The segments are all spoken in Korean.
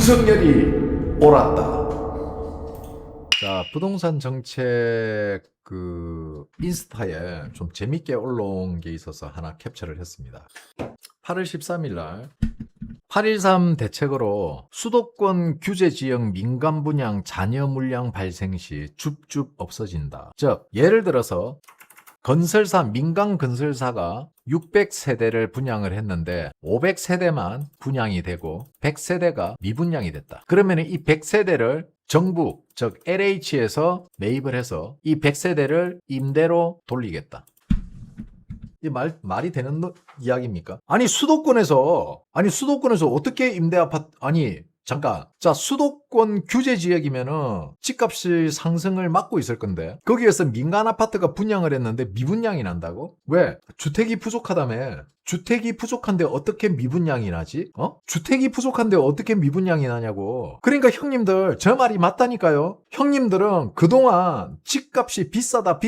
윤석열이 옳았다. 자, 부동산 정책 인스타에 좀 재밌게 올라온 게 있어서 하나 캡처를 했습니다. 8월 13일 날 8.13 대책으로 수도권 규제 지역 민간 분양 잔여 물량 발생 시 줍줍 없어진다. 즉, 예를 들어서 민간 건설사가 600세대를 분양을 했는데 500세대만 분양이 되고 100세대가 미분양이 됐다. 그러면 이 100세대를 정부, 즉 LH에서 매입을 해서 이 100세대를 임대로 돌리겠다. 이 말이 되는 이야기입니까? 아니 수도권에서 어떻게 임대 아파트, 잠깐. 자, 수도권 규제 지역이면은 집값이 상승을 막고 있을 건데 거기에서 민간 아파트가 분양을 했는데 미분양이 난다고? 왜? 주택이 부족하다며. 주택이 부족한데 어떻게 미분양이 나지? 주택이 부족한데 어떻게 미분양이 나냐고. 그러니까 형님들, 저 말이 맞다니까요. 형님들은 그동안 집값이 비싸다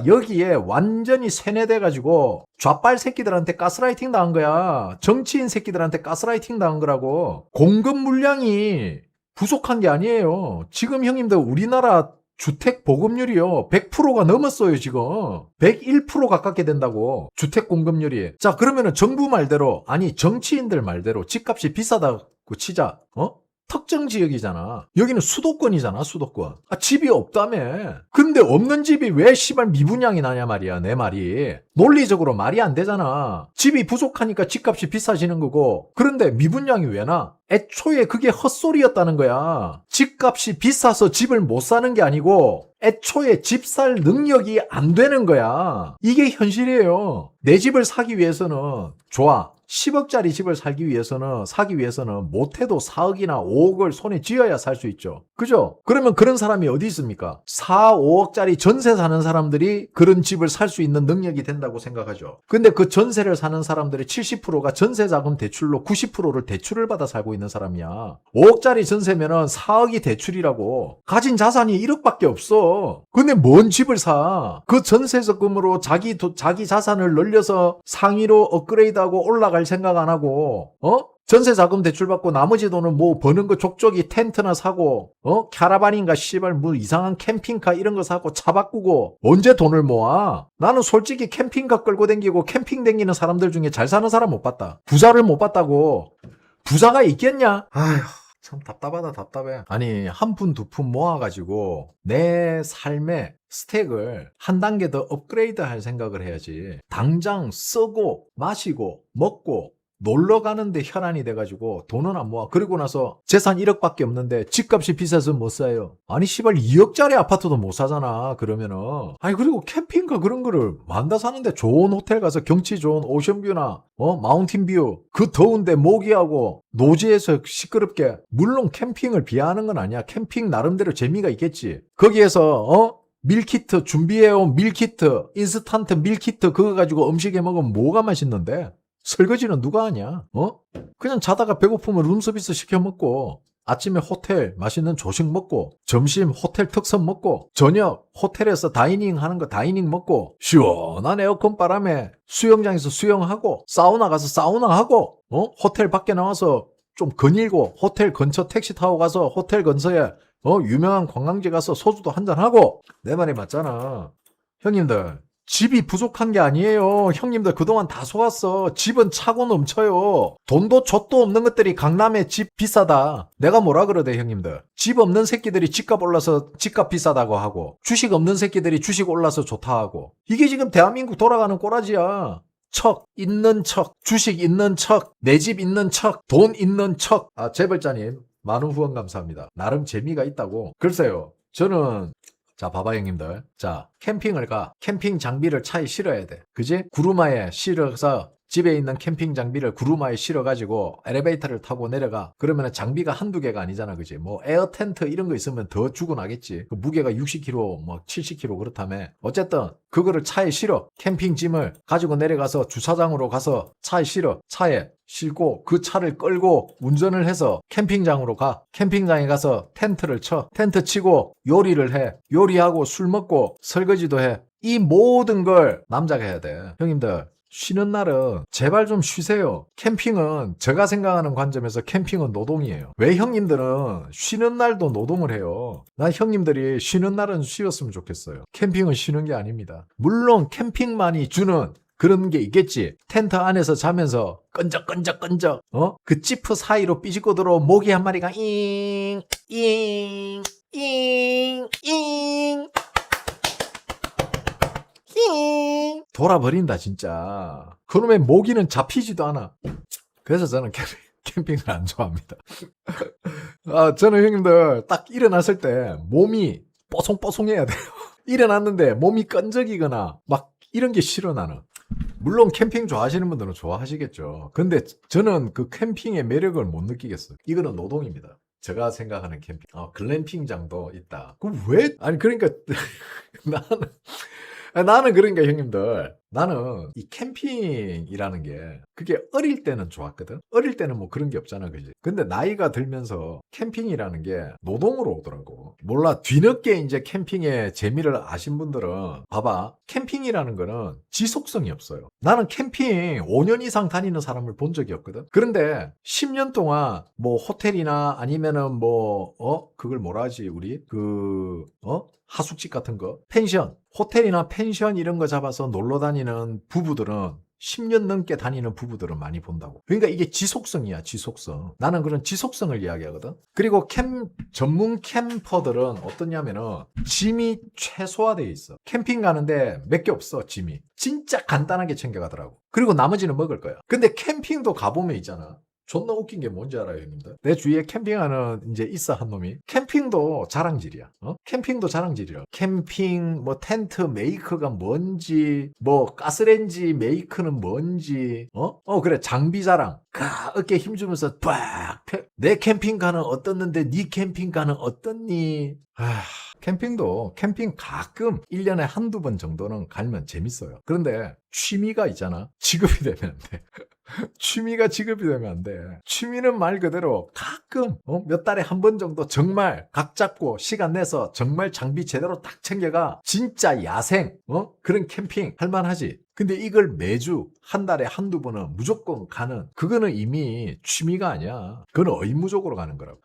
여기에 완전히 세뇌돼가지고 좌빨 새끼들한테 가스라이팅 당한 거야. 정치인 새끼들한테 가스라이팅 당한 거라고. 공급 물량이 부족한 게 아니에요. 지금 형님들 우리나라 주택 보급률이요 100%가 넘었어요. 지금 101% 가깝게 된다고, 주택 공급률이. 자, 그러면은 정부 말대로, 정치인들 말대로 집값이 비싸다고 치자. 특정 지역이잖아. 여기는 수도권이잖아, 수도권. 집이 없다며. 근데 없는 집이 왜 씨발 미분양이 나냐 말이야, 내 말이. 논리적으로 말이 안 되잖아. 집이 부족하니까 집값이 비싸지는 거고. 그런데 미분양이 왜 나? 애초에 그게 헛소리였다는 거야. 집값이 비싸서 집을 못 사는 게 아니고 애초에 집 살 능력이 안 되는 거야. 이게 현실이에요. 내 집을 사기 위해서는 좋아. 10억짜리 집을 사기 위해서는 못해도 4억이나 5억을 손에 쥐어야 살 수 있죠. 그죠? 그러면 그런 사람이 어디 있습니까? 4, 5억짜리 전세 사는 사람들이 그런 집을 살 수 있는 능력이 된다고 생각하죠. 근데 그 전세를 사는 사람들의 70%가 전세자금 대출로 90%를 대출을 받아 살고 있는 사람이야. 5억짜리 전세면은 4억이 대출이라고. 가진 자산이 1억밖에 없어. 근데 뭔 집을 사? 그 전세자금으로 자기 자산을 늘려서 상위로 업그레이드하고 올라갈 생각 안 하고, 전세 자금 대출 받고 나머지 돈은 뭐 버는 거 족족이 텐트나 사고, 캐러반인가 씨발 뭐 이상한 캠핑카 이런 거 사고 차 바꾸고 언제 돈을 모아? 나는 솔직히 캠핑카 끌고 댕기고 캠핑 댕기는 사람들 중에 잘 사는 사람 못 봤다. 부자를 못 봤다고. 부자가 있겠냐? 아휴. 참 답답하다, 답답해. 한 푼 두 푼 모아가지고 내 삶의 스택을 한 단계 더 업그레이드 할 생각을 해야지. 당장 쓰고 마시고 먹고 놀러 가는데 혈안이 돼가지고 돈은 안 모아. 그리고 나서 재산 1억밖에 없는데 집값이 비싸서 못 사요. 씨발 2억짜리 아파트도 못 사잖아. 그러면은. 그리고 캠핑카 그런 거를 만다 사는데 좋은 호텔 가서 경치 좋은 오션뷰나 마운틴뷰 그 더운데 모기하고 노지에서 시끄럽게. 물론 캠핑을 비하하는 건 아니야. 캠핑 나름대로 재미가 있겠지. 거기에서 밀키트 준비해온 밀키트, 인스턴트 밀키트 그거 가지고 음식 해 먹으면 뭐가 맛있는데? 설거지는 누가 하냐? 그냥 자다가 배고프면 룸서비스 시켜 먹고, 아침에 호텔 맛있는 조식 먹고, 점심 호텔 특선 먹고, 저녁 호텔에서 다이닝 하는 거 다이닝 먹고, 시원한 에어컨 바람에 수영장에서 수영하고, 사우나 가서 사우나하고, 호텔 밖에 나와서 좀 거닐고, 호텔 근처 택시 타고 가서 호텔 근처에 유명한 관광지 가서 소주도 한잔하고. 내 말이 맞잖아. 형님들, 집이 부족한 게 아니에요. 형님들 그동안 다 속았어. 집은 차고 넘쳐요. 돈도 젖도 없는 것들이 강남에 집 비싸다. 내가 뭐라 그러대 형님들. 집 없는 새끼들이 집값 올라서 집값 비싸다고 하고, 주식 없는 새끼들이 주식 올라서 좋다 하고. 이게 지금 대한민국 돌아가는 꼬라지야. 있는 척, 주식 있는 척, 내 집 있는 척, 돈 있는 척. 재벌자님 많은 후원 감사합니다. 나름 재미가 있다고. 글쎄요, 저는 자, 봐봐 형님들. 자, 캠핑을 가. 캠핑 장비를 차에 실어야 돼. 그지? 구루마에 실어서 집에 있는 캠핑 장비를 구루마에 실어가지고 엘리베이터를 타고 내려가. 그러면 장비가 한두 개가 아니잖아. 그지? 뭐 에어 텐트 이런 거 있으면 더 죽어나겠지. 그 무게가 60kg, 뭐 70kg 그렇다며. 어쨌든 그거를 차에 실어. 캠핑짐을 가지고 내려가서 주차장으로 가서 차에 실어. 차에 싣고 그 차를 끌고 운전을 해서 캠핑장으로 가. 캠핑장에 가서 텐트를 쳐. 텐트 치고 요리를 해. 요리하고 술 먹고 설거지도 해. 이 모든 걸 남자가 해야 돼. 형님들, 쉬는 날은 제발 좀 쉬세요. 캠핑은 제가 생각하는 관점에서 캠핑은 노동이에요. 왜 형님들은 쉬는 날도 노동을 해요? 난 형님들이 쉬는 날은 쉬었으면 좋겠어요. 캠핑은 쉬는 게 아닙니다. 물론 캠핑만이 주는 그런 게 있겠지. 텐트 안에서 자면서 끈적끈적끈적 그 지프 사이로 삐집고 들어온 모기 한 마리가 잉 돌아버린다 진짜. 그놈의 모기는 잡히지도 않아. 그래서 저는 캠핑을 안 좋아합니다. 저는 형님들 딱 일어났을 때 몸이 뽀송뽀송해야 돼요. 일어났는데 몸이 끈적이거나 막 이런 게 싫어 나는. 물론 캠핑 좋아하시는 분들은 좋아하시겠죠. 근데 저는 그 캠핑의 매력을 못 느끼겠어요. 이거는 노동입니다. 제가 생각하는 캠핑. 글램핑장도 있다. 아니 그러니까 나는 그러니까 형님들, 나는 이 캠핑이라는 게 그게 어릴 때는 좋았거든. 어릴 때는 뭐 그런 게 없잖아, 그지? 근데 나이가 들면서 캠핑이라는 게 노동으로 오더라고. 몰라, 뒤늦게 이제 캠핑의 재미를 아신 분들은 봐봐, 캠핑이라는 거는 지속성이 없어요. 나는 캠핑 5년 이상 다니는 사람을 본 적이 없거든. 그런데 10년 동안 뭐 호텔이나 아니면은 그걸 뭐라 하지 우리 하숙집 같은 거, 펜션, 호텔이나 펜션 이런 거 잡아서 놀러 다니는 부부들은 10년 넘게 다니는 부부들은 많이 본다고. 그러니까 이게 지속성이야, 지속성. 나는 그런 지속성을 이야기하거든. 그리고 전문 캠퍼들은 어떠냐면은 짐이 최소화되어 있어. 캠핑 가는데 몇 개 없어, 짐이. 진짜 간단하게 챙겨가더라고. 그리고 나머지는 먹을 거야. 근데 캠핑도 가보면 있잖아. 존나 웃긴 게 뭔지 알아요, 형님들? 내 주위에 캠핑하는 이제 있어 한 놈이. 캠핑도 자랑질이야. 캠핑도 자랑질이야. 캠핑 뭐 텐트 메이커가 뭔지, 뭐 가스레인지 메이커는 뭔지, 그래, 장비 자랑. 어깨 힘주면서 내 캠핑카는 어떻는데 네 캠핑카는 어떻니? 캠핑 가끔 1년에 한두 번 정도는 가면 재밌어요. 그런데 취미가 있잖아. 직업이 되면 안 돼. 취미가 직업이 되면 안 돼. 취미는 말 그대로 가끔 몇 달에 한 번 정도 정말 각 잡고 시간 내서 정말 장비 제대로 딱 챙겨가 진짜 야생 그런 캠핑 할만하지. 근데 이걸 매주 한 달에 한두 번은 무조건 가는, 그거는 이미 취미가 아니야. 그건 의무적으로 가는 거라고.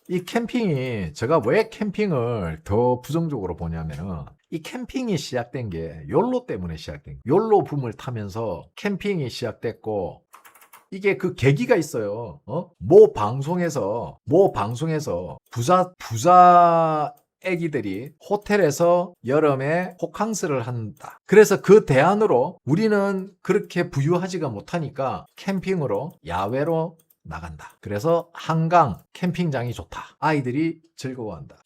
이 캠핑이, 제가 왜 캠핑을 더 부정적으로 보냐면은 이 캠핑이 시작된 게 욜로 때문에 시작된 거예요. 욜로 붐을 타면서 캠핑이 시작됐고, 이게 그 계기가 있어요. 모 방송에서 부자 애기들이 호텔에서 여름에 호캉스를 한다. 그래서 그 대안으로 우리는 그렇게 부유하지가 못하니까 캠핑으로 야외로 나간다. 그래서 한강 캠핑장이 좋다. 아이들이 즐거워한다.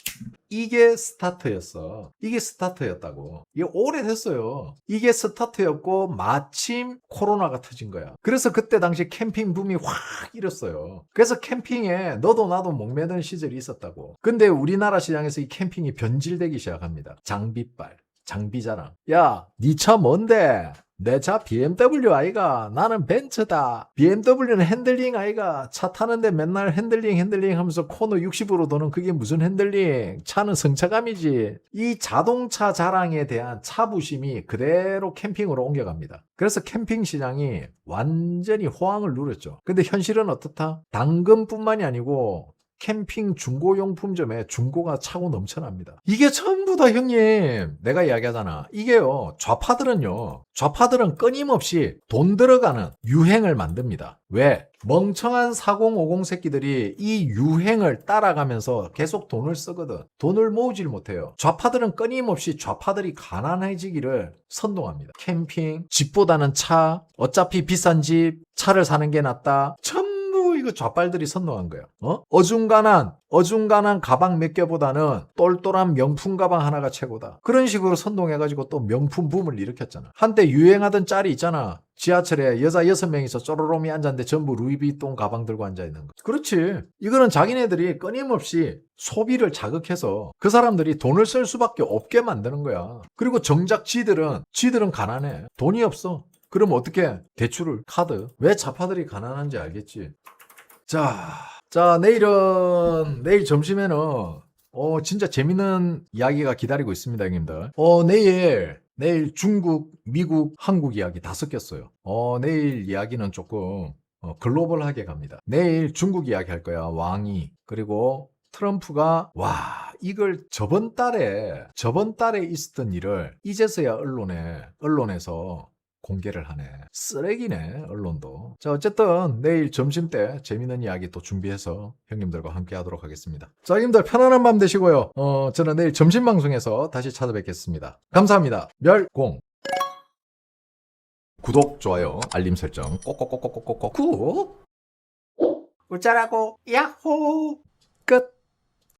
이게 스타트였어. 이게 스타트였다고. 이게 오래됐어요. 이게 스타트였고 마침 코로나가 터진 거야. 그래서 그때 당시 캠핑 붐이 확 일었어요. 그래서 캠핑에 너도 나도 목매던 시절이 있었다고. 근데 우리나라 시장에서 이 캠핑이 변질되기 시작합니다. 장비빨, 장비자랑. 야, 니 차 뭔데? 내 차 BMW 아이가, 나는 벤츠다. BMW는 핸들링 아이가. 차 타는데 맨날 핸들링 하면서 코너 60으로 도는 그게 무슨 핸들링. 차는 승차감이지. 이 자동차 자랑에 대한 차부심이 그대로 캠핑으로 옮겨갑니다. 그래서 캠핑 시장이 완전히 호황을 누렸죠. 근데 현실은 어떻다? 당근뿐만이 아니고 캠핑 중고용품점에 중고가 차고 넘쳐납니다. 이게 전부 다 형님, 내가 이야기하잖아. 이게요, 좌파들은 끊임없이 돈 들어가는 유행을 만듭니다. 왜? 멍청한 4050 새끼들이 이 유행을 따라가면서 계속 돈을 쓰거든. 돈을 모으질 못해요. 좌파들은 끊임없이 좌파들이 가난해지기를 선동합니다. 캠핑, 집보다는 차, 어차피 비싼 집, 차를 사는 게 낫다. 이거 좌빨들이 선동한 거야. 어중간한 가방 몇 개보다는 똘똘한 명품 가방 하나가 최고다. 그런 식으로 선동해가지고 또 명품 붐을 일으켰잖아. 한때 유행하던 짤이 있잖아. 지하철에 여자 6명이서 쪼로롬이 앉았는데 전부 루이비통 가방 들고 앉아있는 거. 그렇지. 이거는 자기네들이 끊임없이 소비를 자극해서 그 사람들이 돈을 쓸 수밖에 없게 만드는 거야. 그리고 정작 지들은 가난해. 돈이 없어. 그럼 어떻게? 대출을, 카드. 왜 좌파들이 가난한지 알겠지? 자, 내일 점심에는 진짜 재밌는 이야기가 기다리고 있습니다, 형님들. 내일 중국, 미국, 한국 이야기 다 섞였어요. 내일 이야기는 조금 글로벌하게 갑니다. 내일 중국 이야기 할 거야. 왕이. 그리고 트럼프가 와 이걸 저번 달에 있었던 일을 이제서야 언론에서 공개를 하네. 쓰레기네 언론도. 자 어쨌든 내일 점심때 재밌는 이야기 또 준비해서 형님들과 함께 하도록 하겠습니다. 자 형님들 편안한 밤 되시고요. 저는 내일 점심 방송에서 다시 찾아뵙겠습니다. 감사합니다. 멸공. 구독, 좋아요, 알림 설정 꼭꼭꼭꼭꼭꼭 꾹. 울자라고 야호 끝.